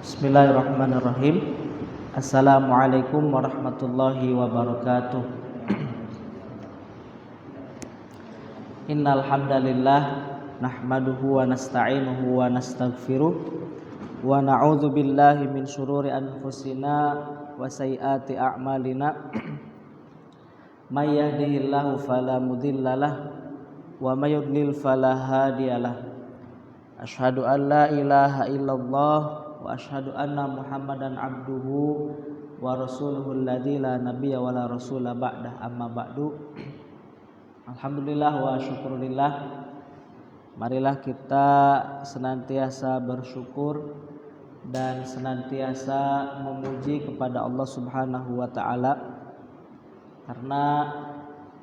Bismillahirrahmanirrahim. Assalamualaikum warahmatullahi wabarakatuh. Innal hamdalillah nahmaduhu wa nasta'inuhu wa nastaghfiruh wa na'udzu billahi min syururi anfusina wa sayyiati a'malina. May yahdihillahu fala mudhillalah wa may yudlil fala hadiyalah. Asyhadu an la ilaha illallah wa asyhadu anna Muhammadan abduhu wa rasuluhu alladzi la nabiyya wa la rasula ba'dah, amma ba'du. Alhamdulillah wa syukurillah. Marilah kita senantiasa bersyukur dan senantiasa memuji kepada Allah Subhanahu wa taala karena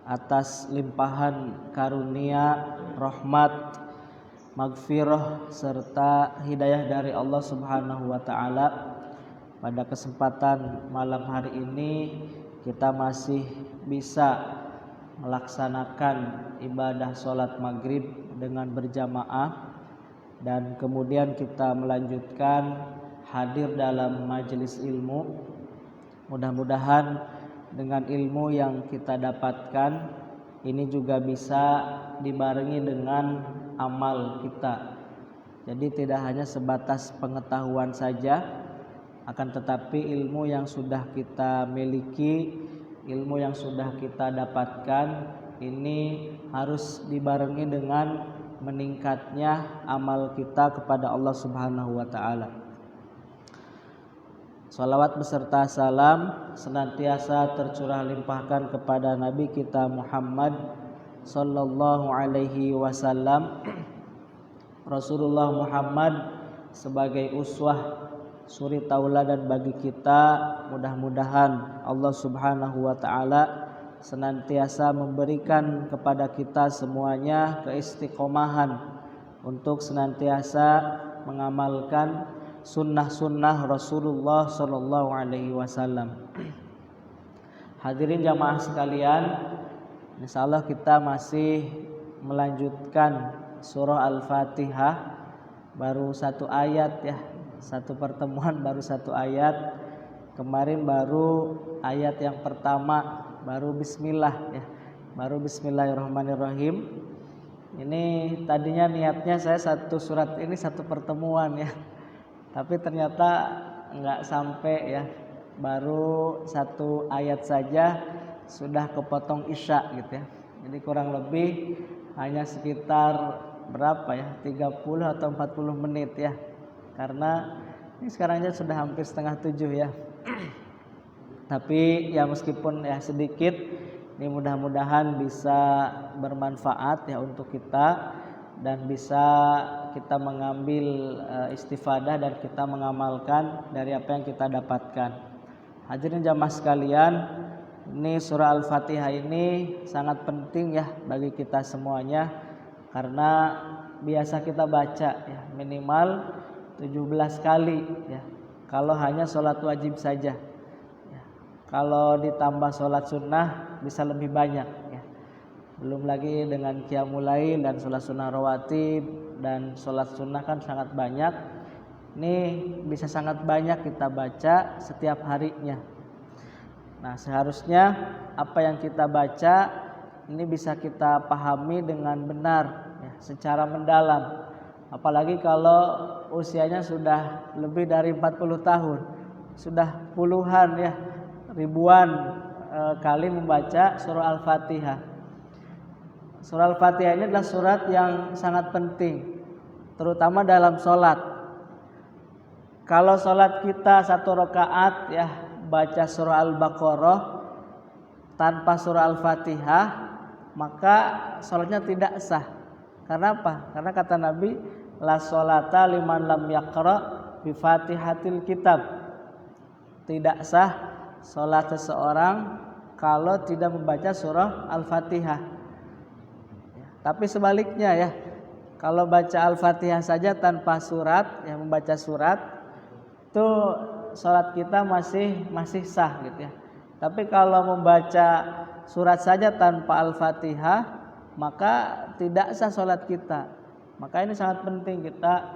atas limpahan karunia, rahmat, maghfirah serta hidayah dari Allah Subhanahu wa taala, pada kesempatan malam hari ini kita masih bisa melaksanakan ibadah sholat maghrib dengan berjamaah, dan kemudian kita melanjutkan hadir dalam majelis ilmu. Mudah-mudahan dengan ilmu yang kita dapatkan ini juga bisa dibarengi dengan amal kita. Jadi tidak hanya sebatas pengetahuan saja, akan tetapi ilmu yang sudah kita miliki, ilmu yang sudah kita dapatkan ini harus dibarengi dengan meningkatnya amal kita kepada Allah Subhanahu wa taala. Salawat beserta salam senantiasa tercurah limpahkan kepada Nabi kita Muhammad sallallahu alaihi wasallam. Rasulullah Muhammad sebagai uswah, suri tauladan bagi kita. Mudah-mudahan Allah Subhanahu wa taala senantiasa memberikan kepada kita semuanya keistiqomahan untuk senantiasa mengamalkan sunnah-sunnah Rasulullah sallallahu alaihi wasallam. Hadirin jamaah sekalian, insyaallah kita masih melanjutkan surah Al-Fatihah. Baru satu ayat ya, satu pertemuan baru satu ayat. Kemarin baru ayat yang pertama, baru bismillah ya, baru bismillahirrahmanirrahim. Ini tadinya niatnya saya satu surat ini satu pertemuan ya, tapi ternyata enggak sampai ya, baru satu ayat saja sudah kepotong isya gitu ya. Jadi kurang lebih hanya sekitar berapa ya, 30 atau 40 menit ya, karena ini sekarangnya sudah hampir setengah 7 ya. Tapi ya meskipun ya sedikit, ini mudah-mudahan bisa bermanfaat ya untuk kita, dan bisa kita mengambil istifadah dan kita mengamalkan dari apa yang kita dapatkan. Hadirin jamaah sekalian, ini surah Al-Fatihah ini sangat penting ya bagi kita semuanya, karena biasa kita baca ya minimal 17 kali ya, kalau hanya sholat wajib saja ya. Kalau ditambah sholat sunnah bisa lebih banyak ya. Belum lagi dengan qiyamul lail dan sholat sunnah rawatib, dan sholat sunnah kan sangat banyak. Ini bisa sangat banyak kita baca setiap harinya. Nah, seharusnya apa yang kita baca ini bisa kita pahami dengan benar ya, secara mendalam. Apalagi kalau usianya sudah lebih dari 40 tahun, sudah puluhan ya, ribuan kali membaca surah Al-Fatihah. Surah Al-Fatihah ini adalah surat yang sangat penting, terutama dalam sholat. Kalau sholat kita satu rakaat ya, baca surah Al-Baqarah tanpa surah Al-Fatihah, maka sholatnya tidak sah. Karena apa? Karena kata Nabi, la sholata liman lam yaqra bi fatihatil kitab. Tidak sah sholat seseorang kalau tidak membaca surah Al-Fatihah. Tapi sebaliknya ya, kalau baca Al-Fatihah saja tanpa surat, ya membaca surat, itu sholat kita masih sah gitu ya. Tapi kalau membaca surat saja tanpa Al-Fatihah, maka tidak sah sholat kita. Maka ini sangat penting kita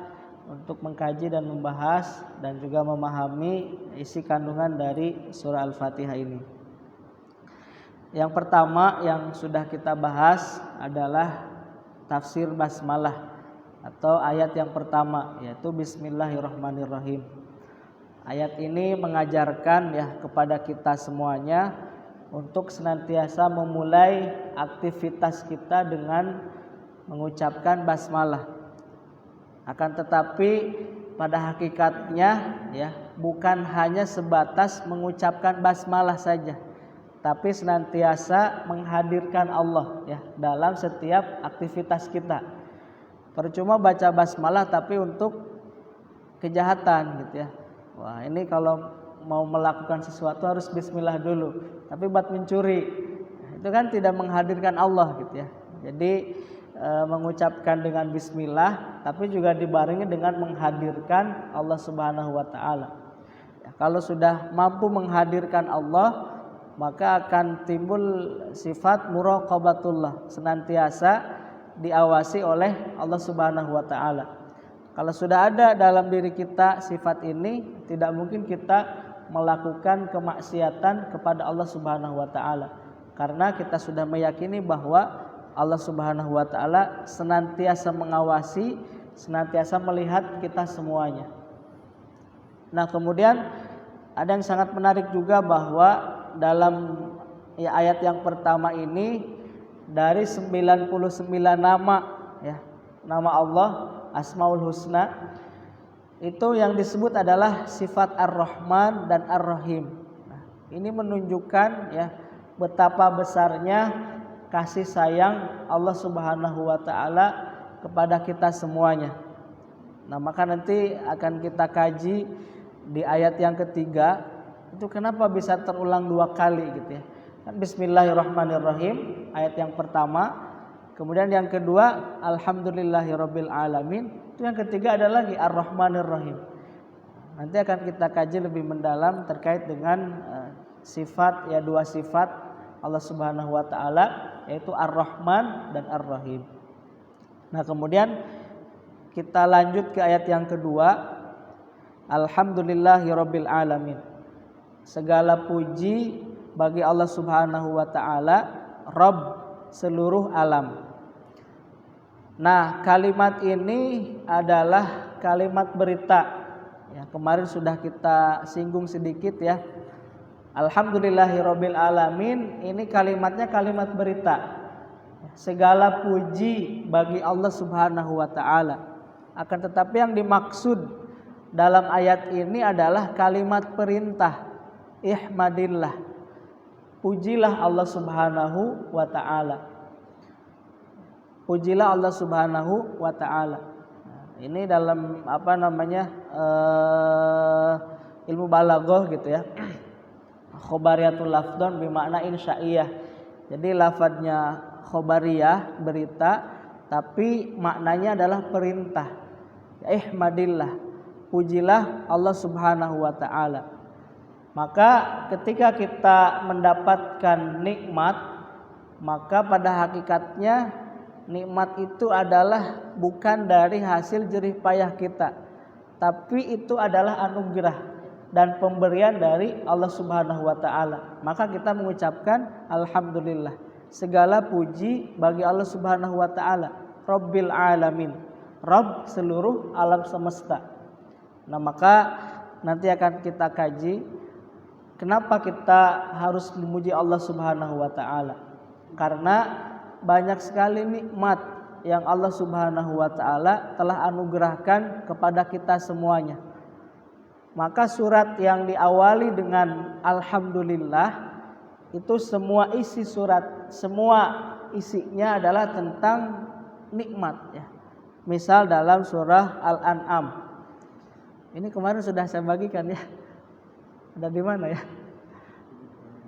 untuk mengkaji dan membahas dan juga memahami isi kandungan dari surah Al-Fatihah ini. Yang pertama yang sudah kita bahas adalah tafsir basmalah atau ayat yang pertama, yaitu Bismillahirrahmanirrahim. Ayat ini mengajarkan ya kepada kita semuanya untuk senantiasa memulai aktivitas kita dengan mengucapkan basmalah. Akan tetapi pada hakikatnya ya bukan hanya sebatas mengucapkan basmalah saja, tapi senantiasa menghadirkan Allah ya dalam setiap aktivitas kita. Percuma baca basmalah tapi untuk kejahatan gitu ya. Wah, ini kalau mau melakukan sesuatu harus bismillah dulu. Tapi buat mencuri itu kan tidak menghadirkan Allah gitu ya. Jadi mengucapkan dengan bismillah tapi juga dibarengi dengan menghadirkan Allah Subhanahu wa taala. Ya, kalau sudah mampu menghadirkan Allah, maka akan timbul sifat muraqabatullah, senantiasa diawasi oleh Allah Subhanahu wa taala. Kalau sudah ada dalam diri kita sifat ini, tidak mungkin kita melakukan kemaksiatan kepada Allah Subhanahu wa taala. Karena kita sudah meyakini bahwa Allah Subhanahu wa taala senantiasa mengawasi, senantiasa melihat kita semuanya. Nah, kemudian ada yang sangat menarik juga bahwa dalam ya, ayat yang pertama ini dari 99 nama ya, nama Allah Asmaul Husna itu yang disebut adalah sifat Ar-Rahman dan Ar-Rahim. Nah, ini menunjukkan ya betapa besarnya kasih sayang Allah Subhanahu wa taala kepada kita semuanya. Nah, maka nanti akan kita kaji di ayat yang ketiga itu kenapa bisa terulang 2 kali gitu ya. Kan Bismillahirrahmanirrahim ayat yang pertama. Kemudian yang kedua, Alhamdulillahirabbil alamin. Itu yang ketiga ada lagi Ar-Rahmanir-Rahim. Nanti akan kita kaji lebih mendalam terkait dengan sifat ya 2 sifat Allah Subhanahu wa taala, yaitu Ar-Rahman dan Ar-Rahim. Nah, kemudian kita lanjut ke ayat yang kedua, Alhamdulillahirabbil alamin. Segala puji bagi Allah Subhanahu wa taala, Rabb seluruh alam. Nah, kalimat ini adalah kalimat berita. Ya, kemarin sudah kita singgung sedikit ya. Alhamdulillahirabbil alamin, ini kalimatnya kalimat berita. Segala puji bagi Allah Subhanahu wa taala. Akan tetapi yang dimaksud dalam ayat ini adalah kalimat perintah. Ihmadillah. Pujilah Allah Subhanahu wa ta'ala. Pujilah Allah Subhanahu wa ta'ala. Ini dalam ilmu balaghah gitu ya. Khobariyatul lafdon bermakna insya'iyah. Jadi lafadznya khobariyah berita, tapi maknanya adalah perintah. Ihmadillah. Pujilah Allah Subhanahu wa ta'ala. Maka ketika kita mendapatkan nikmat, maka pada hakikatnya nikmat itu adalah bukan dari hasil jerih payah kita, tapi itu adalah anugerah dan pemberian dari Allah Subhanahu wa taala. Maka kita mengucapkan alhamdulillah. Segala puji bagi Allah Subhanahu wa taala, Rabbil alamin. Rabb seluruh alam semesta. Nah, maka nanti akan kita kaji kenapa kita harus memuji Allah Subhanahu wa taala? Karena banyak sekali nikmat yang Allah Subhanahu wa taala telah anugerahkan kepada kita semuanya. Maka surat yang diawali dengan alhamdulillah itu semua isi surat, semua isinya adalah tentang nikmat ya. Misal dalam surah Al-An'am. Ini kemarin sudah saya bagikan ya. Ada di mana ya?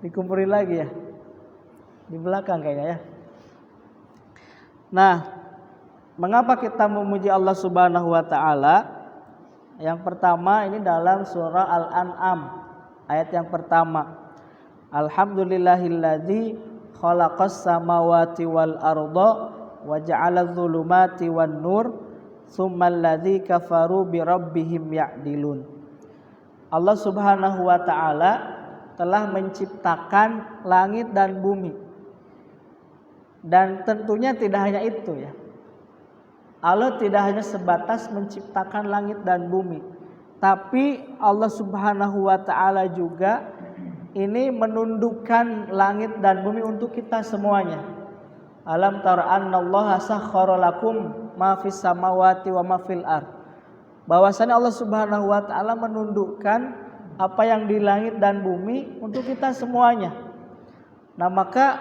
Dikumpulin lagi ya. Di belakang kayaknya ya. Nah, mengapa kita memuji Allah Subhanahu wa taala? Yang pertama ini dalam surah Al-An'am ayat yang pertama. Alhamdulillahilladzi khalaqas samawati wal arda wa ja'alaz zulumati wan nur tsummal ladzi kafaru bi rabbihim ya'dilun. Allah Subhanahu wa taala telah menciptakan langit dan bumi. Dan tentunya tidak hanya itu ya. Allah tidak hanya sebatas menciptakan langit dan bumi, tapi Allah Subhanahu wa taala juga ini menundukkan langit dan bumi untuk kita semuanya. Alam tara annallaha sakhkhara lakum ma fis samawati wa ma fil ard. Bahwasanya Allah Subhanahu wa taala menundukkan apa yang di langit dan bumi untuk kita semuanya. Nah, maka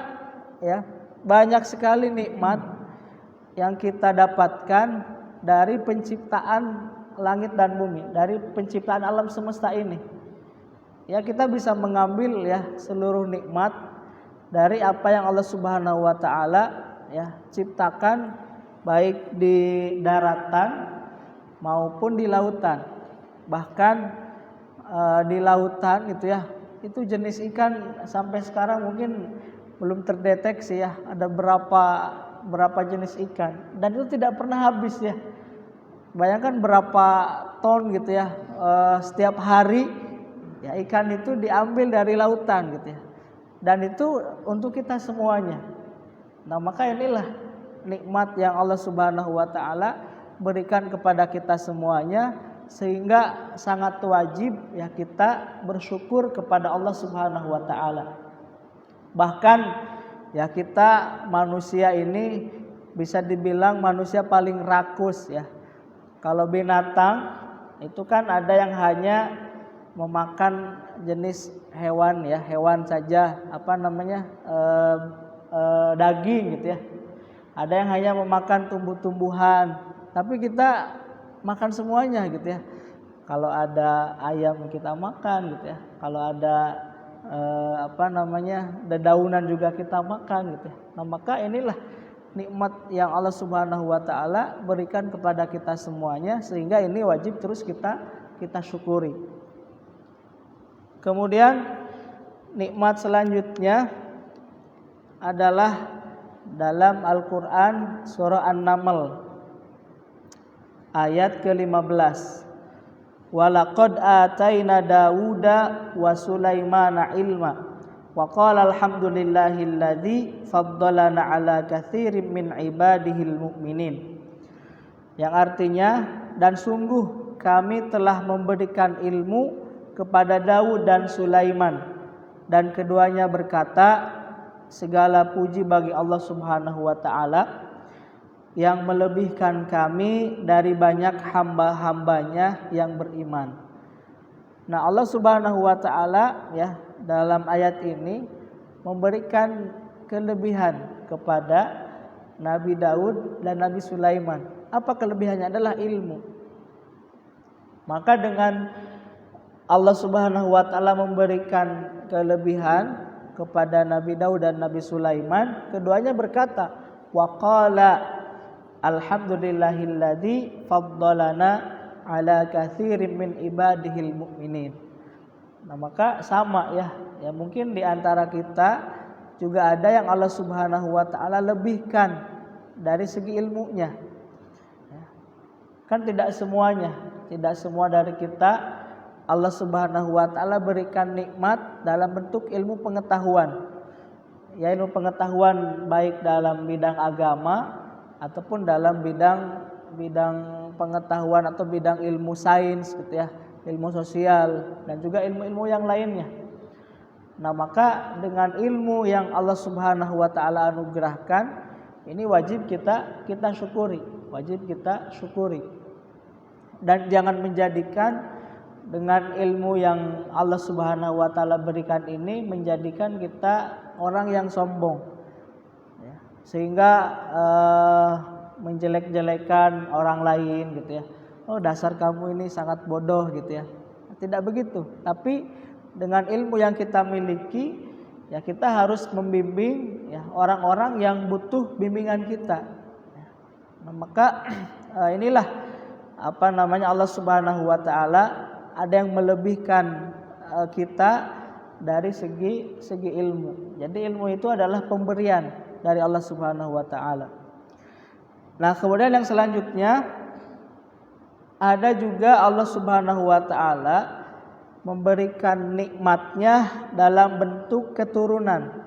ya banyak sekali nikmat yang kita dapatkan dari penciptaan langit dan bumi, dari penciptaan alam semesta ini. Ya, kita bisa mengambil ya seluruh nikmat dari apa yang Allah Subhanahu wa taala ya ciptakan baik di daratan maupun di lautan. Bahkan di lautan itu ya, itu jenis ikan sampai sekarang mungkin belum terdeteksi ya, ada berapa jenis ikan, dan itu tidak pernah habis ya. Bayangkan berapa ton gitu ya, setiap hari ya ikan itu diambil dari lautan gitu ya, dan itu untuk kita semuanya. Nah, maka inilah nikmat yang Allah Subhanahu wa taala berikan kepada kita semuanya, sehingga sangat wajib ya kita bersyukur kepada Allah Subhanahu wa taala. Bahkan ya kita manusia ini bisa dibilang manusia paling rakus ya. Kalau binatang itu kan ada yang hanya memakan jenis hewan ya, hewan saja, daging gitu ya. Ada yang hanya memakan tumbuh-tumbuhan, tapi kita makan semuanya gitu ya. Kalau ada ayam kita makan gitu ya. Kalau ada dedaunan juga kita makan gitu ya. Nah, maka inilah nikmat yang Allah Subhanahu wa taala berikan kepada kita semuanya, sehingga ini wajib terus kita syukuri. Kemudian nikmat selanjutnya adalah dalam Al-Qur'an surah An-Naml ayat ke-15. Walaqad ataina Dauda wa Sulaimana ilma wa qala alhamdulillahilladzi faddalana ala katsirin min ibadihil mu'minin. Yang artinya, dan sungguh kami telah memberikan ilmu kepada Daud dan Sulaiman, dan keduanya berkata, segala puji bagi Allah Subhanahu wa taala yang melebihkan kami dari banyak hamba-hambanya yang beriman. Nah, Allah Subhanahu wa taala ya dalam ayat ini memberikan kelebihan kepada Nabi Daud dan Nabi Sulaiman. Apa kelebihannya? Adalah ilmu. Maka dengan Allah Subhanahu wa taala memberikan kelebihan kepada Nabi Daud dan Nabi Sulaiman, keduanya berkata, wa qala alhamdulillahilladzi faddalana ala katsirin min ibadihil mu'minin. Nah, maka sama ya mungkin di antara kita juga ada yang Allah Subhanahu wa taala lebihkan dari segi ilmunya. Kan tidak semua dari kita Allah Subhanahu wa taala berikan nikmat dalam bentuk ilmu pengetahuan. Ya, ilmu pengetahuan baik dalam bidang agama ataupun dalam bidang pengetahuan atau bidang ilmu sains gitu ya, ilmu sosial dan juga ilmu-ilmu yang lainnya. Nah, maka dengan ilmu yang Allah Subhanahu wa taala anugerahkan, ini wajib kita syukuri, Dan jangan menjadikan dengan ilmu yang Allah Subhanahu wa taala berikan ini menjadikan kita orang yang sombong. Sehingga menjelek-jelekan orang lain gitu ya. Oh, dasar kamu ini sangat bodoh gitu ya. Tidak begitu. Tapi dengan ilmu yang kita miliki ya kita harus membimbing ya orang-orang yang butuh bimbingan kita. Nah, maka inilah Allah Subhanahu wa taala ada yang melebihkan kita dari segi ilmu. Jadi ilmu itu adalah pemberian dari Allah Subhanahu wa taala. Nah, kemudian yang selanjutnya ada juga Allah Subhanahu wa taala memberikan nikmatnya dalam bentuk keturunan.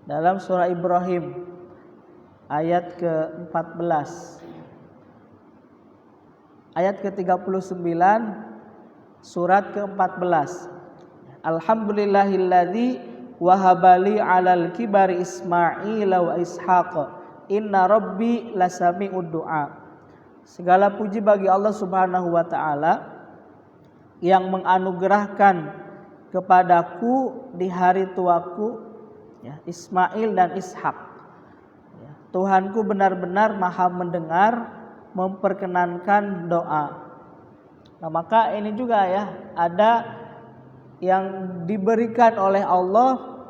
Dalam surah Ibrahim ayat ke-14, ayat ke-39, surat ke-14. Alhamdulillahilladzi wahabali 'alal kibari Ismail wa Ishaq. Inna rabbi lasami'ud du'a. Segala puji bagi Allah Subhanahu wa taala yang menganugerahkan kepadaku di hari tuaku, ya, Ismail dan Ishak. Ya, Tuhanku benar-benar maha mendengar, memperkenankan doa. Nah, maka ini juga ya, ada yang diberikan oleh Allah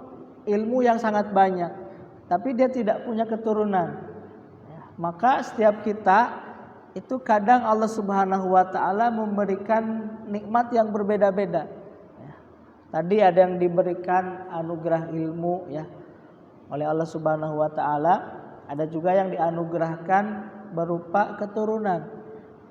ilmu yang sangat banyak, tapi dia tidak punya keturunan. Ya, maka setiap kita itu kadang Allah Subhanahu wa taala memberikan nikmat yang berbeda-beda. Ya, tadi ada yang diberikan anugerah ilmu ya oleh Allah Subhanahu wa taala, ada juga yang dianugerahkan berupa keturunan.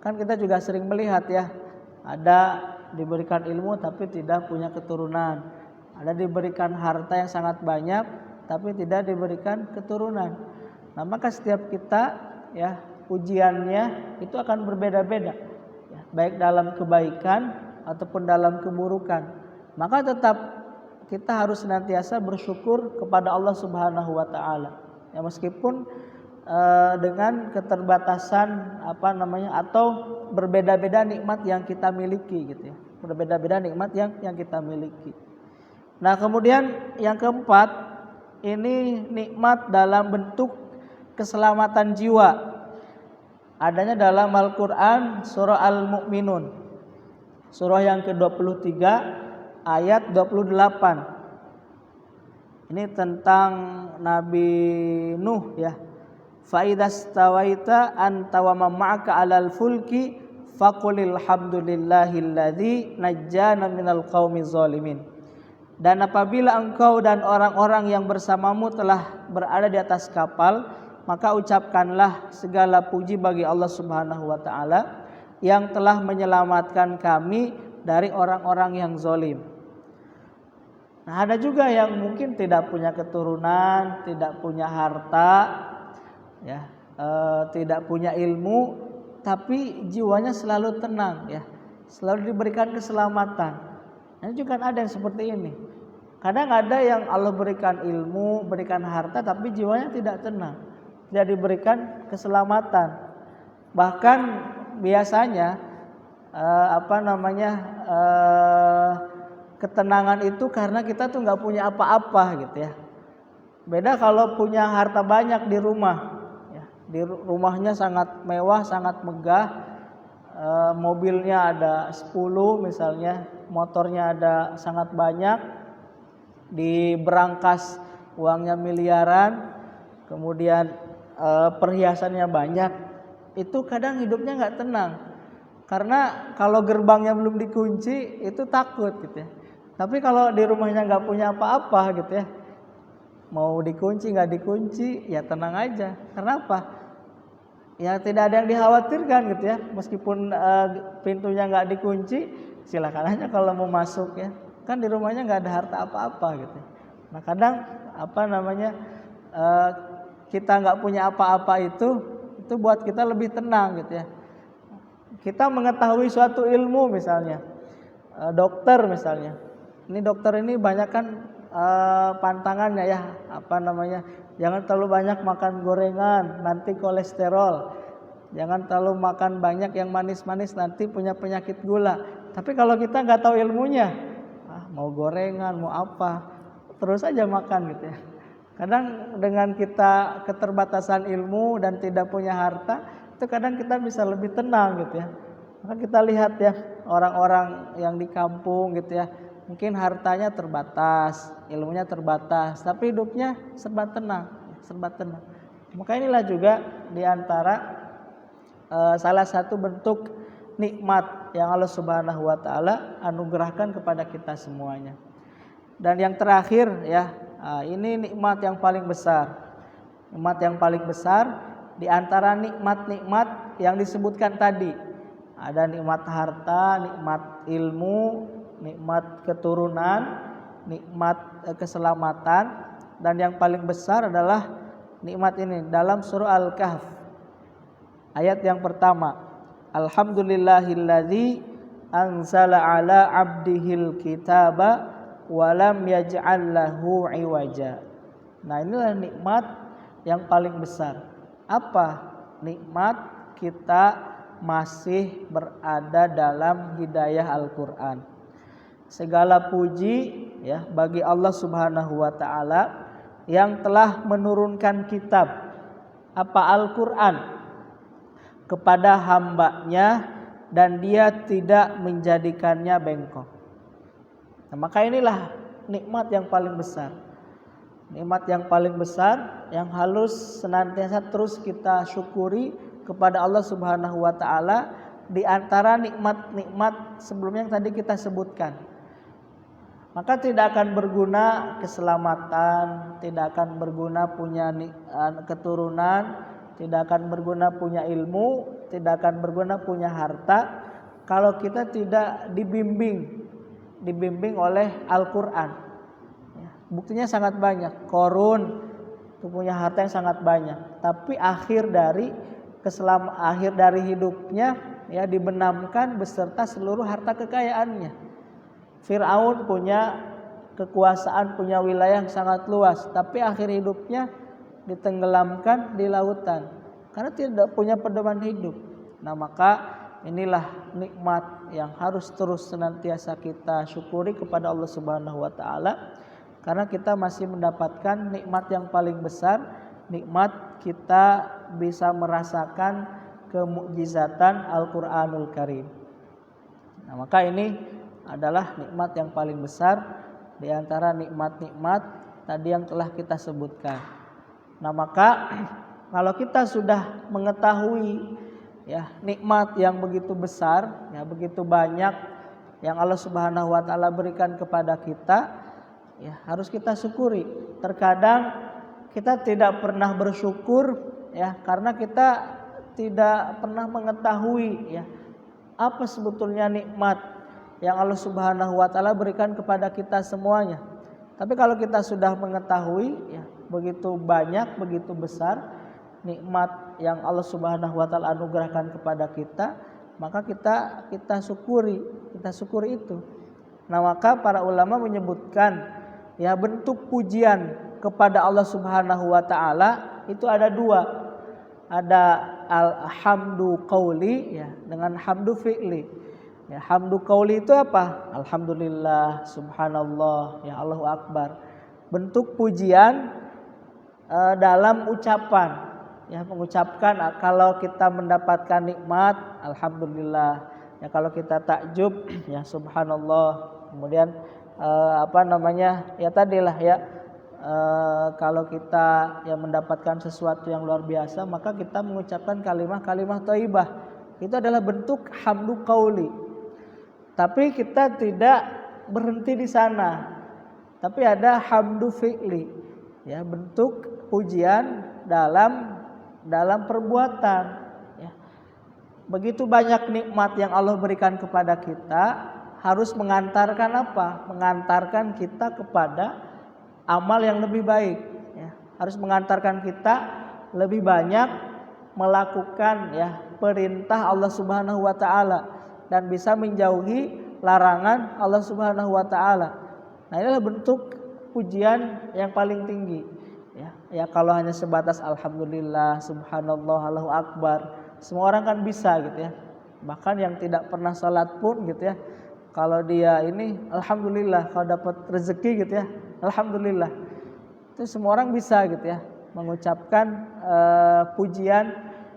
Kan kita juga sering melihat ya, ada diberikan ilmu tapi tidak punya keturunan, ada diberikan harta yang sangat banyak tapi tidak diberikan keturunan. Nah, maka setiap kita ya ujiannya itu akan berbeda-beda ya, baik dalam kebaikan ataupun dalam keburukan. Maka tetap kita harus senantiasa bersyukur kepada Allah Subhanahu wa taala. Ya, meskipun dengan keterbatasan atau berbeda-beda nikmat yang kita miliki gitu ya. Berbeda-beda nikmat yang kita miliki. Nah, kemudian yang keempat, ini nikmat dalam bentuk keselamatan jiwa. Adanya dalam Al-Qur'an surah Al-Mu'minun. Surah yang ke-23 ayat 28. Ini tentang Nabi Nuh ya. Fa idzastawaita anta wa man ma'aka 'alal fulki faqulil hamdulillahilladzi najjana minal qaumiz zalimin. Dan apabila engkau dan orang-orang yang bersamamu telah berada di atas kapal, maka ucapkanlah segala puji bagi Allah Subhanahu wa taala yang telah menyelamatkan kami dari orang-orang yang zalim. Nah, ada juga yang mungkin tidak punya keturunan, tidak punya harta, ya, tidak punya ilmu, tapi jiwanya selalu tenang, ya, selalu diberikan keselamatan. Nah, juga ada yang seperti ini. Kadang ada yang Allah berikan ilmu, berikan harta, tapi jiwanya tidak tenang, tidak diberikan keselamatan. Bahkan biasanya ketenangan itu karena kita tuh nggak punya apa-apa gitu ya. Beda kalau punya harta banyak di rumah, ya, di rumahnya sangat mewah, sangat megah, mobilnya ada 10 misalnya, motornya ada sangat banyak, di berangkas uangnya miliaran, kemudian perhiasannya banyak, itu kadang hidupnya nggak tenang. Karena kalau gerbangnya belum dikunci itu takut gitu ya. Tapi kalau di rumahnya nggak punya apa-apa gitu ya, mau dikunci nggak dikunci ya tenang aja. Karena apa? Ya tidak ada yang dikhawatirkan gitu ya. Meskipun pintunya nggak dikunci, silakan aja kalau mau masuk ya. Kan di rumahnya nggak ada harta apa-apa gitu. Nah kadang kita nggak punya apa-apa itu buat kita lebih tenang gitu ya. Kita mengetahui suatu ilmu misalnya, dokter misalnya. Ini dokter ini banyak kan pantangannya ya, jangan terlalu banyak makan gorengan, nanti kolesterol. Jangan terlalu makan banyak yang manis-manis, nanti punya penyakit gula. Tapi kalau kita nggak tahu ilmunya, mau gorengan, mau apa, terus aja makan gitu ya. Kadang dengan kita keterbatasan ilmu dan tidak punya harta, itu kadang kita bisa lebih tenang gitu ya. Maka kita lihat ya orang-orang yang di kampung gitu ya, mungkin hartanya terbatas, ilmunya terbatas, tapi hidupnya serba tenang. Maka inilah juga diantara salah satu bentuk nikmat yang Allah Subhanahu wa taala anugerahkan kepada kita semuanya. Dan yang terakhir ya, ini nikmat yang paling besar. Nikmat yang paling besar di antara nikmat-nikmat yang disebutkan tadi. Ada nikmat harta, nikmat ilmu, nikmat keturunan, nikmat keselamatan, dan yang paling besar adalah nikmat ini dalam surah Al-Kahf. Ayat yang pertama, Alhamdulillahilladzi anzala ala abdihil kitaba wa lam yaj'al lahu iwaja. Nah, inilah nikmat yang paling besar. Apa? Nikmat kita masih berada dalam hidayah Al-Qur'an. Segala puji ya bagi Allah Subhanahu wa taala yang telah menurunkan kitab apa Al-Qur'an kepada hambanya dan dia tidak menjadikannya bengkok. Nah, maka inilah nikmat yang paling besar. Nikmat yang paling besar yang harus senantiasa terus kita syukuri kepada Allah Subhanahu wa taala di antara nikmat-nikmat sebelumnya yang tadi kita sebutkan. Maka tidak akan berguna keselamatan, tidak akan berguna punya keturunan, tidak akan berguna punya ilmu, tidak akan berguna punya harta kalau kita tidak dibimbing oleh Al-Qur'an. Buktinya sangat banyak. Qarun itu punya harta yang sangat banyak, tapi akhir dari hidupnya ya dibenamkan beserta seluruh harta kekayaannya. Fir'aun punya kekuasaan, punya wilayah yang sangat luas, tapi akhir hidupnya ditenggelamkan di lautan karena tidak punya pedoman hidup. Nah, maka inilah nikmat yang harus terus senantiasa kita syukuri kepada Allah Subhanahu wa taala, karena kita masih mendapatkan nikmat yang paling besar, nikmat kita bisa merasakan kemukjizatan Al-Qur'anul Karim. Nah, maka ini adalah nikmat yang paling besar di antara nikmat-nikmat tadi yang telah kita sebutkan. Nah, maka kalau kita sudah mengetahui ya nikmat yang begitu besar, ya begitu banyak yang Allah Subhanahu wa taala berikan kepada kita, ya harus kita syukuri. Terkadang kita tidak pernah bersyukur ya karena kita tidak pernah mengetahui ya apa sebetulnya nikmat yang Allah Subhanahu wa taala berikan kepada kita semuanya. Tapi kalau kita sudah mengetahui ya begitu banyak, begitu besar nikmat yang Allah Subhanahu wa taala anugerahkan kepada kita, maka kita syukuri itu. Nah, maka para ulama menyebutkan ya bentuk pujian kepada Allah Subhanahu wa taala itu ada dua. Ada alhamdu qauli ya dengan hamdu fi'li. Ya, hamdu qauli itu apa? Alhamdulillah, subhanallah, ya Allahu akbar. Bentuk pujian dalam ucapan. Ya, mengucapkan kalau kita mendapatkan nikmat alhamdulillah. Ya, kalau kita takjub ya subhanallah. Kemudian ya tadilah ya kalau kita yang mendapatkan sesuatu yang luar biasa, maka kita mengucapkan kalimat-kalimat thayyibah. Itu adalah bentuk hamdu qauli. Tapi kita tidak berhenti di sana. Tapi ada hamdu fi'li. Ya, bentuk pujian dalam perbuatan. Ya. Begitu banyak nikmat yang Allah berikan kepada kita, harus mengantarkan apa? Mengantarkan kita kepada amal yang lebih baik. Ya. Harus mengantarkan kita lebih banyak melakukan ya perintah Allah Subhanahu wa taala dan bisa menjauhi larangan Allah Subhanahu wa taala. Nah, inilah bentuk pujian yang paling tinggi. Ya kalau hanya sebatas alhamdulillah, subhanallah, Allahu akbar, semua orang kan bisa gitu ya. Bahkan yang tidak pernah salat pun gitu ya, kalau dia ini alhamdulillah, kalau dapat rezeki gitu ya, alhamdulillah. Itu semua orang bisa gitu ya, mengucapkan pujian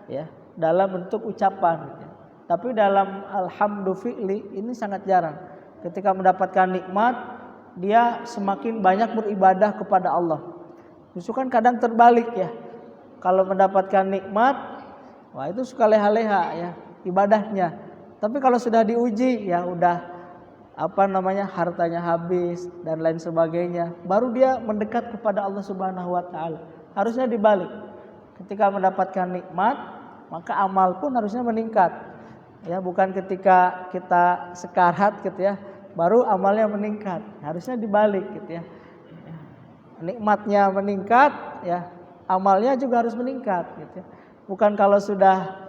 ya dalam bentuk ucapan gitu ya. Tapi dalam alhamdu fi'li ini sangat jarang. Ketika mendapatkan nikmat, dia semakin banyak beribadah kepada Allah. Justru kan kadang terbalik ya. Kalau mendapatkan nikmat, wah itu suka leha-leha ya ibadahnya. Tapi kalau sudah diuji ya udah hartanya habis dan lain sebagainya, baru dia mendekat kepada Allah Subhanahu wa taala. Harusnya dibalik. Ketika mendapatkan nikmat, maka amal pun harusnya meningkat. Ya, bukan ketika kita sekarat gitu ya, baru amalnya meningkat. Harusnya dibalik gitu ya. Nikmatnya meningkat, ya, amalnya juga harus meningkat gitu ya. Bukan kalau sudah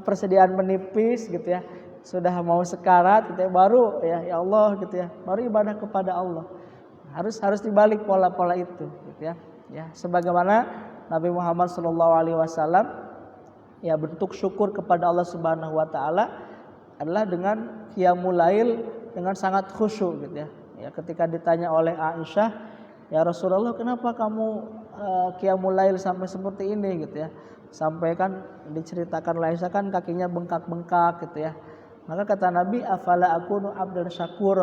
persediaan menipis gitu ya, sudah mau sekarat gitu ya, baru ya Allah gitu ya, baru ibadah kepada Allah. Harus dibalik pola-pola itu gitu ya. Ya, sebagaimana Nabi Muhammad SAW ya bentuk syukur kepada Allah Subhanahu wa taala adalah dengan qiyamul lail dengan sangat khusyuk gitu ya. Ya, ketika ditanya oleh Aisyah, "Ya Rasulullah, kenapa kamu qiyamul lail sampai seperti ini?" gitu ya. Sampai kan diceritakan oleh Aisyah kan kakinya bengkak-bengkak gitu ya. Maka kata Nabi, "Afala akunu abdan syakur?"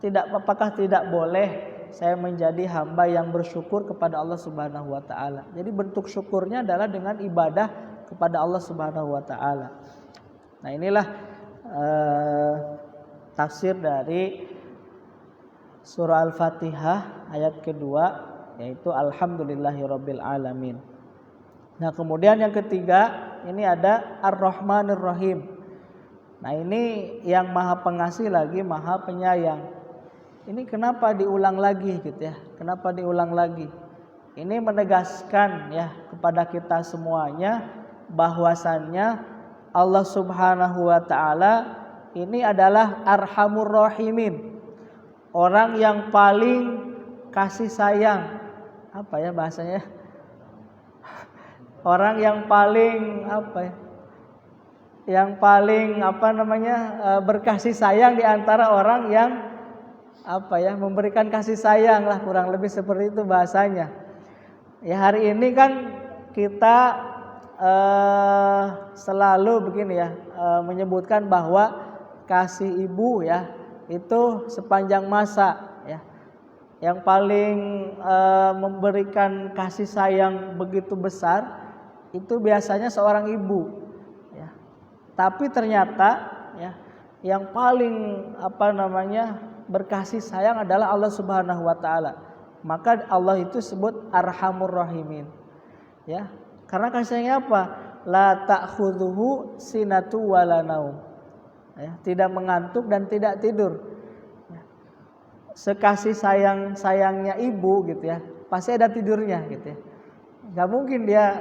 Apakah tidak boleh saya menjadi hamba yang bersyukur kepada Allah Subhanahu wa taala. Jadi bentuk syukurnya adalah dengan ibadah kepada Allah Subhanahu wa taala. Nah, inilah tafsir dari surah Al-Fatihah ayat kedua, yaitu alhamdulillahirabbil alamin. Nah, kemudian yang ketiga, ini ada Ar-Rahmanir Rahim. Nah, ini yang Maha Pengasih lagi Maha Penyayang. Ini kenapa diulang lagi gitu ya? Kenapa diulang lagi? Ini menegaskan ya kepada kita semuanya bahwasannya Allah Subhanahu wa taala ini adalah Arhamur Rahimin. Orang yang paling kasih sayang. Apa ya bahasanya? Orang yang paling Yang paling berkasih sayang di antara orang yang memberikan kasih sayang lah, kurang lebih seperti itu bahasanya. Ya, hari ini kan kita selalu begini ya, menyebutkan bahwa kasih ibu ya itu sepanjang masa ya. Yang paling memberikan kasih sayang begitu besar itu biasanya seorang ibu ya. Tapi ternyata ya yang paling berkasih sayang adalah Allah Subhanahu wa taala. Maka Allah itu sebut Arhamur Rahimin. Ya. Karena kasih sayangnya apa? La ta'khudhuhu sinatu wala naum. Ya, tidak mengantuk dan tidak tidur. Ya. Sekasih sayangnya ibu gitu ya, pasti ada tidurnya gitu ya. Gak mungkin dia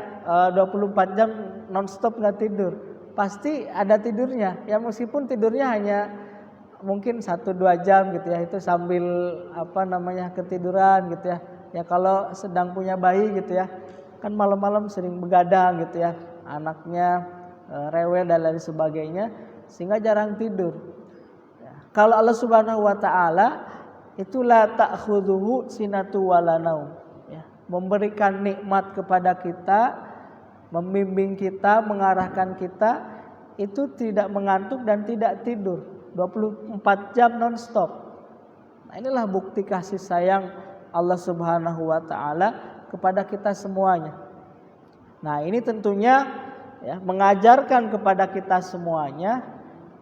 24 jam nonstop gak tidur. Pasti ada tidurnya. Ya, meskipun tidurnya hanya mungkin 1-2 jam gitu ya, itu sambil ketiduran gitu ya. Ya kalau sedang punya bayi gitu ya, kan malam-malam sering begadang gitu ya, anaknya rewel dan lain sebagainya, sehingga jarang tidur ya. Kalau Allah Subhanahu wa taala itu la ta'khudhuhu sinatu wala naum ya, memberikan nikmat kepada kita, membimbing kita, mengarahkan kita, itu tidak mengantuk dan tidak tidur 24 jam non-stop. Nah, inilah bukti kasih sayang Allah Subhanahu wa taala kepada kita semuanya. Nah, ini tentunya ya mengajarkan kepada kita semuanya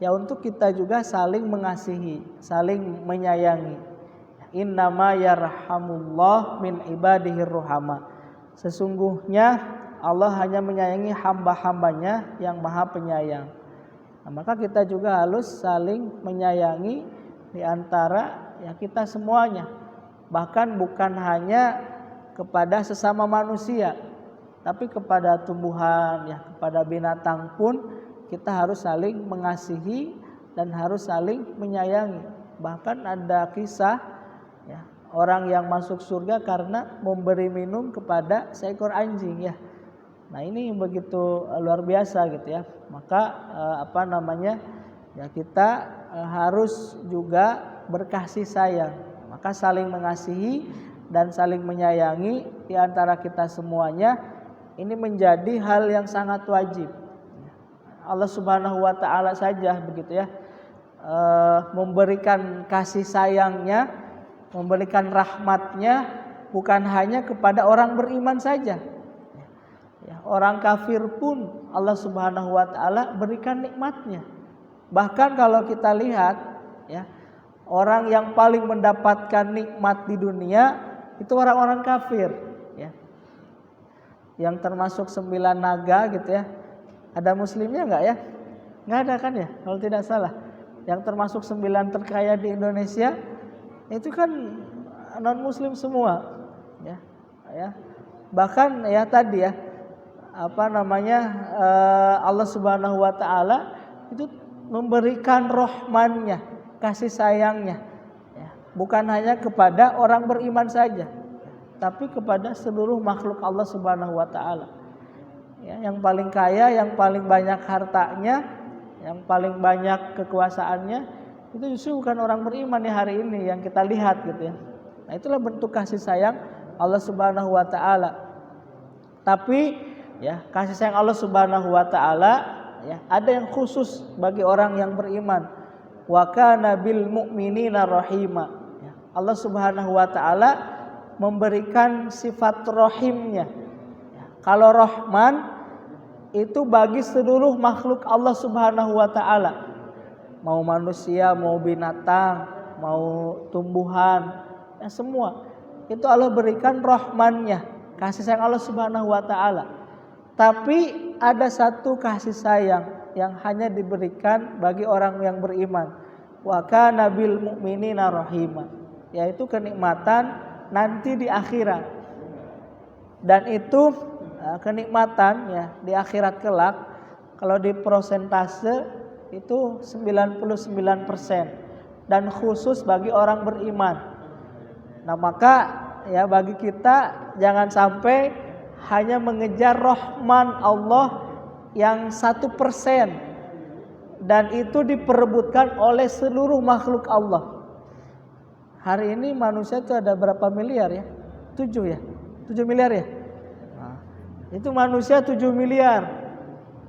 ya untuk kita juga saling mengasihi, saling menyayangi. Innama yarhamullah min ibadihir ruhama. Sesungguhnya Allah hanya menyayangi hamba-hambanya yang Maha Penyayang. Nah, maka kita juga harus saling menyayangi di antara ya kita semuanya. Bahkan bukan hanya kepada sesama manusia, tapi kepada tumbuhan ya, kepada binatang pun kita harus saling mengasihi dan harus saling menyayangi. Bahkan ada kisah ya, orang yang masuk surga karena memberi minum kepada seekor anjing ya. Nah, ini begitu luar biasa gitu ya. Maka ya kita harus juga berkasih sayang. Maka saling mengasihi dan saling menyayangi di antara kita semuanya ini menjadi hal yang sangat wajib. Allah Subhanahu wa taala saja begitu ya, memberikan kasih sayangnya, memberikan rahmatnya bukan hanya kepada orang beriman saja. Ya, orang kafir pun Allah Subhanahu wa taala berikan nikmatnya. Bahkan kalau kita lihat ya, orang yang paling mendapatkan nikmat di dunia itu orang-orang kafir ya. yang termasuk 9 naga gitu ya. Ada muslimnya enggak ya? Enggak ada kan ya, kalau tidak salah. Yang termasuk 9 terkaya di Indonesia itu kan non muslim semua ya. Ya. Bahkan ya tadi ya Allah Subhanahu wa taala itu memberikan rahmannya, kasih sayangnya ya. Bukan hanya kepada orang beriman saja, tapi kepada seluruh makhluk Allah Subhanahu wa taala. Ya, yang paling kaya, yang paling banyak hartanya, yang paling banyak kekuasaannya itu justru bukan orang beriman ya hari ini yang kita lihat gitu ya. Nah, itulah bentuk kasih sayang Allah Subhanahu wa taala. Tapi ya, kasih sayang Allah Subhanahu wa taala ya ada yang khusus bagi orang yang beriman. Wa kana bil mu'minina rahima. Ya, Allah Subhanahu wa taala memberikan sifat rahimnya. Ya, kalau Rahman itu bagi seluruh makhluk Allah Subhanahu wa taala. Mau manusia, mau binatang, mau tumbuhan, ya semua. Itu Allah berikan rahmannya, kasih sayang Allah Subhanahu wa taala. Tapi ada satu kasih sayang yang hanya diberikan bagi orang yang beriman. Wa kana bil mu'minina rahima, yaitu kenikmatan nanti di akhirat. Dan itu kenikmatan ya di akhirat kelak kalau di persentase itu 99% dan khusus bagi orang beriman. Nah, maka ya bagi kita jangan sampai hanya mengejar rahman Allah yang 1% dan itu diperebutkan oleh seluruh makhluk Allah. Hari ini manusia itu ada berapa miliar ya? 7 ya? 7 miliar ya? Nah, itu manusia 7 miliar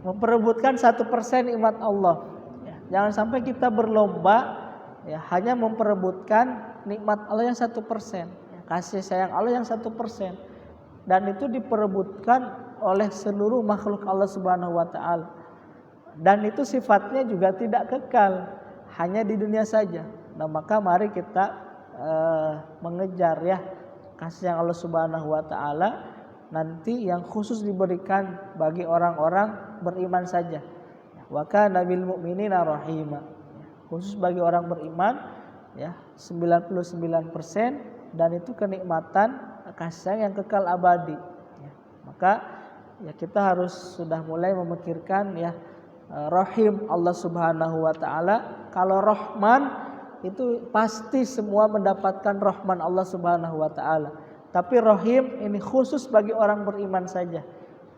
memperebutkan 1% nikmat Allah ya, jangan sampai kita berlomba ya, hanya memperebutkan nikmat Allah yang 1%, ya, kasih sayang Allah yang 1%, dan itu diperebutkan oleh seluruh makhluk Allah Subhanahu wa taala. Dan itu sifatnya juga tidak kekal, hanya di dunia saja. Nah, maka mari kita mengejar ya kasih sayang Allah Subhanahu wa taala nanti yang khusus diberikan bagi orang-orang beriman saja. Wa kana bil mu'minina rahima. Khusus bagi orang beriman ya 99% dan itu kenikmatan kasih sayang yang kekal abadi ya. Maka ya kita harus sudah mulai memikirkan ya rahim Allah Subhanahu wa taala. Kalau Rahman itu pasti semua mendapatkan rahman Allah Subhanahu wa taala. Tapi rahim ini khusus bagi orang beriman saja.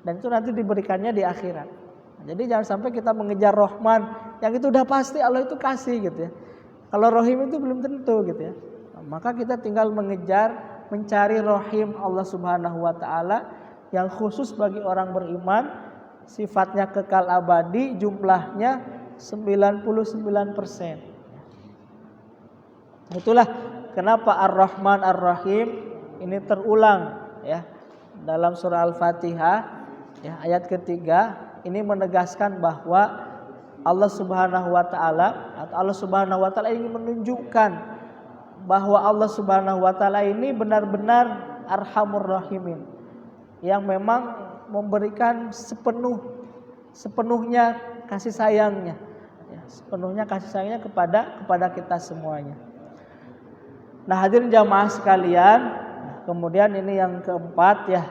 Dan itu nanti diberikannya di akhirat. Jadi jangan sampai kita mengejar rahman yang itu udah pasti Allah itu kasih gitu ya. Kalau rahim itu belum tentu gitu ya. Maka kita tinggal mencari rahim Allah Subhanahu wa taala yang khusus bagi orang beriman, sifatnya kekal abadi, jumlahnya 99%. Itulah kenapa Ar-Rahman Ar-Rahim ini terulang ya dalam surah Al-Fatihah ya ayat ketiga. Ini menegaskan bahwa Allah Subhanahu wa taala atau Allah Subhanahu wa taala ingin menunjukkan bahwa Allah Subhanahu wa taala ini benar-benar Arhamur Rahimin yang memang memberikan sepenuhnya kasih sayangnya ya, sepenuhnya kasih sayangnya kepada kita semuanya. Nah, hadirin jamaah sekalian, kemudian ini yang keempat ya.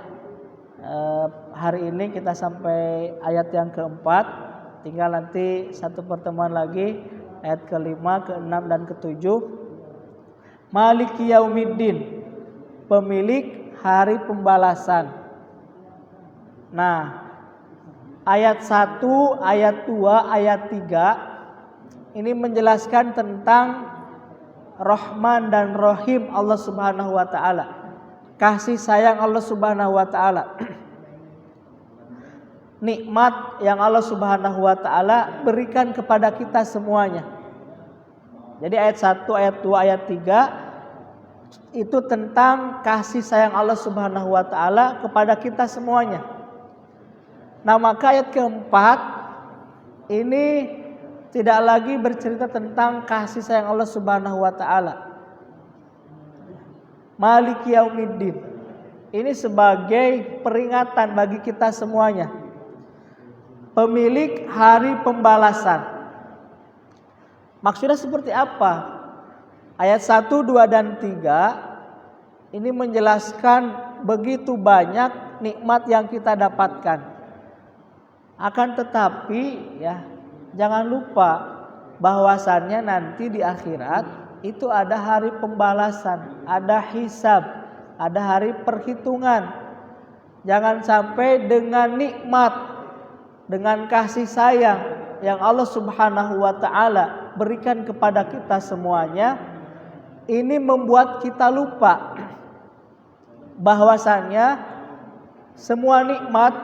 Hari ini kita sampai ayat yang keempat. Tinggal nanti satu pertemuan lagi ayat kelima, keenam dan ketujuh. Maliki yaumiddin, pemilik hari pembalasan. Nah, ayat 1, ayat 2, ayat 3 ini menjelaskan tentang Rahman dan Rahim Allah Subhanahu wa taala. Kasih sayang Allah Subhanahu wa taala. Nikmat yang Allah Subhanahu wa taala berikan kepada kita semuanya. Jadi ayat 1, ayat 2, ayat 3 itu tentang kasih sayang Allah Subhanahu wa taala kepada kita semuanya. Nah, maka ayat keempat ini tidak lagi bercerita tentang kasih sayang Allah Subhanahu wa taala. Maliki yaumiddin. ini sebagai peringatan bagi kita semuanya. Pemilik hari pembalasan. Maksudnya seperti apa? Ayat 1, 2, dan 3 ini menjelaskan begitu banyak nikmat yang kita dapatkan. Akan tetapi ya, jangan lupa bahwasannya nanti di akhirat itu ada hari pembalasan, ada hisab, ada hari perhitungan. Jangan sampai dengan nikmat, dengan kasih sayang yang Allah Subhanahu wa taala berikan kepada kita semuanya, ini membuat kita lupa bahwasannya semua nikmat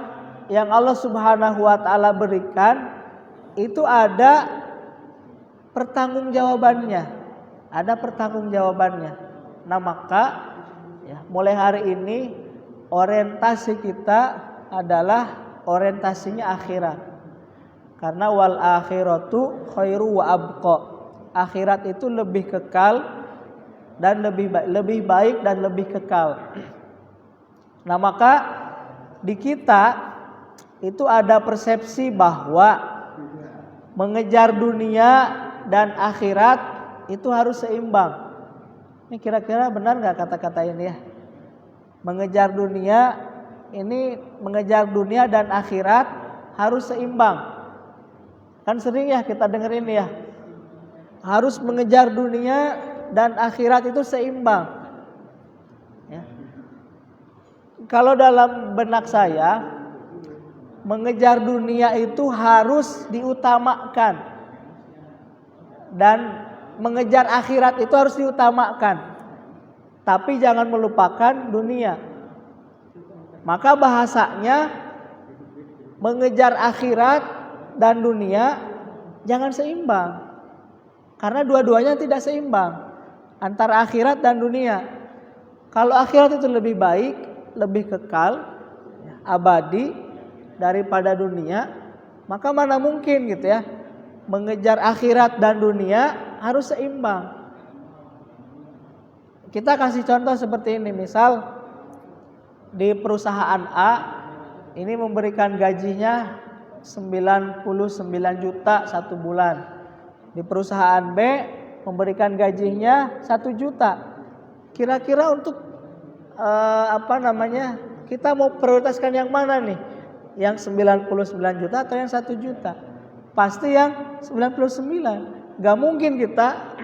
yang Allah Subhanahu wa taala berikan itu ada pertanggungjawabannya. Ada pertanggungjawabannya. Nah, maka ya, mulai hari ini orientasi kita adalah orientasinya akhirat. Karena wal akhiratu khairu wa abqa. Akhirat itu lebih kekal dan lebih baik dan lebih kekal. Nah, maka di kita itu ada persepsi bahwa mengejar dunia dan akhirat itu harus seimbang. Ini kira-kira benar nggak kata-kata ini ya? Mengejar dunia dan akhirat harus seimbang. Kan sering ya kita dengar ini ya. Harus mengejar dunia dan akhirat itu seimbang. Ya. Kalau dalam benak saya, mengejar dunia itu harus diutamakan dan mengejar akhirat itu harus diutamakan, tapi jangan melupakan dunia. Maka bahasanya mengejar akhirat dan dunia jangan seimbang, karena dua-duanya tidak seimbang antara akhirat dan dunia. Kalau akhirat itu lebih baik, lebih kekal, abadi daripada dunia, maka mana mungkin gitu ya, mengejar akhirat dan dunia harus seimbang. Kita kasih contoh seperti ini, misal di perusahaan A ini memberikan gajinya 99 juta satu bulan. Di perusahaan B memberikan gajinya 1 juta. Kira-kira untuk kita mau prioritaskan yang mana nih? Yang 99 juta atau yang 1 juta? Pasti yang 99. Gak mungkin kita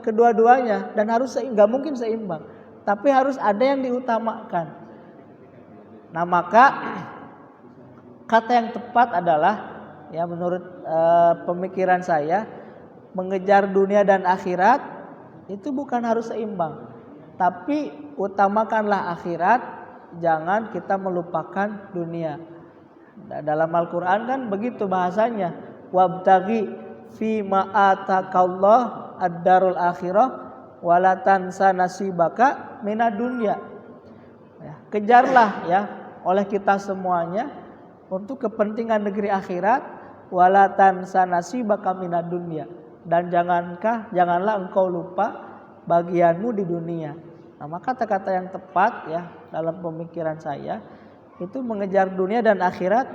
kedua-duanya, dan gak mungkin seimbang, tapi harus ada yang diutamakan. Nah, maka kata yang tepat adalah ya menurut pemikiran saya, mengejar dunia dan akhirat itu bukan harus seimbang, tapi utamakanlah akhirat, jangan kita melupakan dunia. Dalam Al-Quran kan begitu bahasanya, wabtaghi fi ma'atakallah ad-darul akhirah wala tansa nasibaka minad dunya. Ya, kejarlah ya oleh kita semuanya untuk kepentingan negeri akhirat, wala tansa nasibaka minad dunya, dan janganlah engkau lupa bagianmu di dunia. Nah, maka kata-kata yang tepat ya dalam pemikiran saya itu mengejar dunia dan akhirat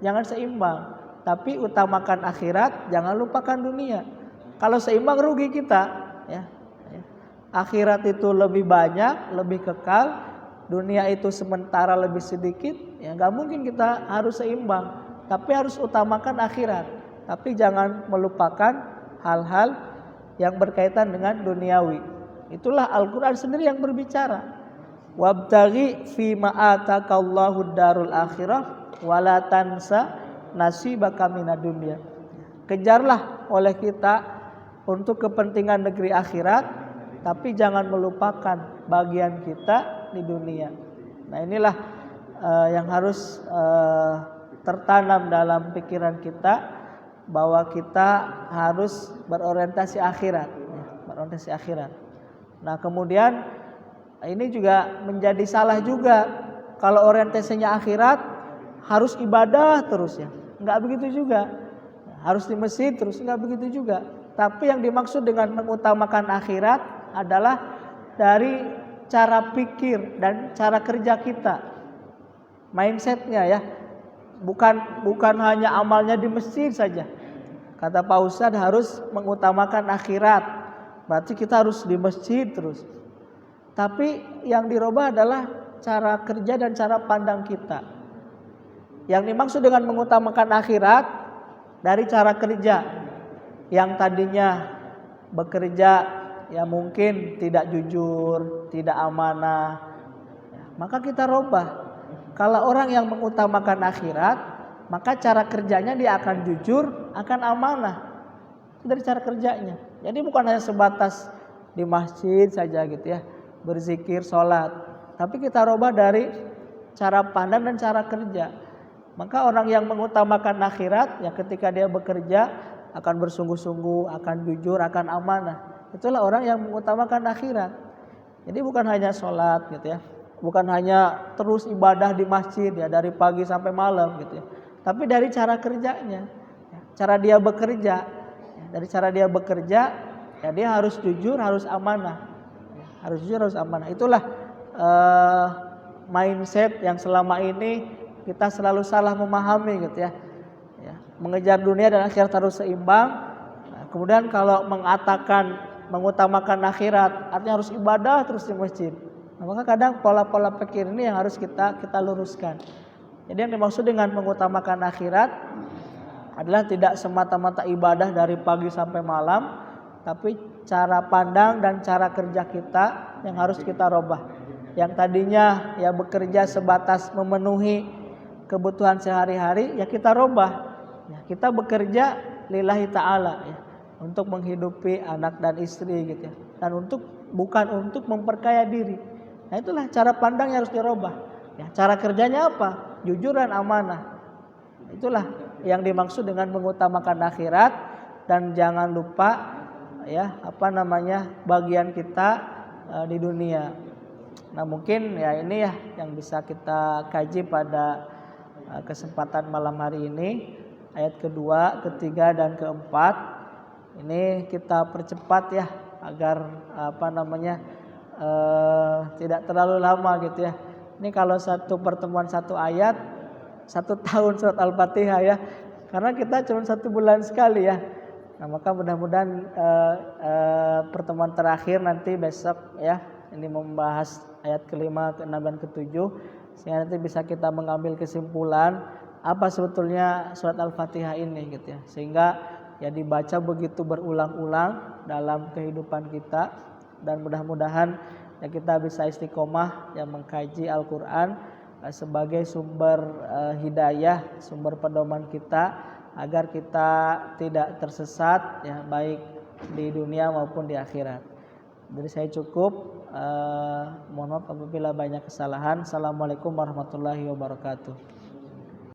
jangan seimbang, tapi utamakan akhirat, jangan lupakan dunia. Kalau seimbang rugi kita ya. Akhirat itu lebih banyak, lebih kekal, dunia itu sementara lebih sedikit, ya nggak mungkin kita harus seimbang, tapi harus utamakan akhirat, tapi jangan melupakan hal-hal yang berkaitan dengan duniawi. Itulah Al-Quran sendiri yang berbicara, wabtaghi fi ma'atakallahu darul akhirah wala tansa nasibaka minad dunya. Kejarlah oleh kita untuk kepentingan negeri akhirat, tapi jangan melupakan bagian kita di dunia. Nah, inilah yang harus tertanam dalam pikiran kita, bahwa kita harus berorientasi akhirat, berorientasi akhirat. Nah, kemudian ini juga menjadi salah juga kalau orientasinya akhirat harus ibadah terus ya. Enggak begitu juga. Harus di masjid terus, enggak begitu juga. Tapi yang dimaksud dengan mengutamakan akhirat adalah dari cara pikir dan cara kerja kita, mindsetnya ya. Bukan hanya amalnya di masjid saja. Kata Pak Ustadz harus mengutamakan akhirat, berarti kita harus di masjid terus. Tapi yang dirubah adalah cara kerja dan cara pandang kita. Yang dimaksud dengan mengutamakan akhirat dari cara kerja. Yang tadinya bekerja ya mungkin tidak jujur, tidak amanah, maka kita rubah. Kalau orang yang mengutamakan akhirat, maka cara kerjanya dia akan jujur, akan amanah. Itu dari cara kerjanya. Jadi bukan hanya sebatas di masjid saja gitu ya, berzikir, sholat. Tapi kita rubah dari cara pandang dan cara kerja. Maka orang yang mengutamakan akhirat, ya ketika dia bekerja akan bersungguh-sungguh, akan jujur, akan amanah. Itulah orang yang mengutamakan akhirat. Jadi bukan hanya sholat gitu ya, bukan hanya terus ibadah di masjid ya dari pagi sampai malam gitu ya, tapi dari cara kerjanya, cara dia bekerja. Dari cara dia bekerja ya dia harus jujur, harus amanah, harus jujur, harus amanah. Itulah mindset yang selama ini kita selalu salah memahami gitu ya. Mengejar dunia dan akhirat harus seimbang. Nah, kemudian kalau mengutamakan akhirat, artinya harus ibadah terus di masjid. Nah, maka kadang pola-pola pikir ini yang harus kita luruskan. Jadi yang dimaksud dengan mengutamakan akhirat adalah tidak semata-mata ibadah dari pagi sampai malam, tapi cara pandang dan cara kerja kita yang harus kita rubah. Yang tadinya ya bekerja sebatas memenuhi kebutuhan sehari-hari, ya kita rubah. Ya, kita bekerja lillahi ta'ala ya, untuk menghidupi anak dan istri gitu ya. Dan bukan untuk memperkaya diri. Nah itulah cara pandang yang harus dirubah. Ya, cara kerjanya apa? Jujur dan amanah. Itulah yang dimaksud dengan mengutamakan akhirat. Dan jangan lupa ya bagian kita di dunia. Nah mungkin ya ini ya yang bisa kita kaji pada kesempatan malam hari ini. Ayat kedua, ketiga dan keempat. Ini kita percepat ya agar tidak terlalu lama gitu ya. Ini kalau satu pertemuan satu ayat 1 tahun surat Al-Fatihah ya. Karena kita cuma 1 bulan sekali ya. Nah maka mudah-mudahan pertemuan terakhir nanti besok ya. Ini membahas ayat ke-5, ke-6 dan ke-7. Sehingga nanti bisa kita mengambil kesimpulan apa sebetulnya surat Al-Fatihah ini gitu ya. Sehingga ya dibaca begitu berulang-ulang dalam kehidupan kita. Dan mudah-mudahan ya kita bisa istiqomah yang mengkaji Al-Quran sebagai sumber hidayah, sumber pedoman kita agar kita tidak tersesat ya baik di dunia maupun di akhirat. Dari saya cukup, mohon maaf apabila banyak kesalahan. Assalamualaikum warahmatullahi wabarakatuh.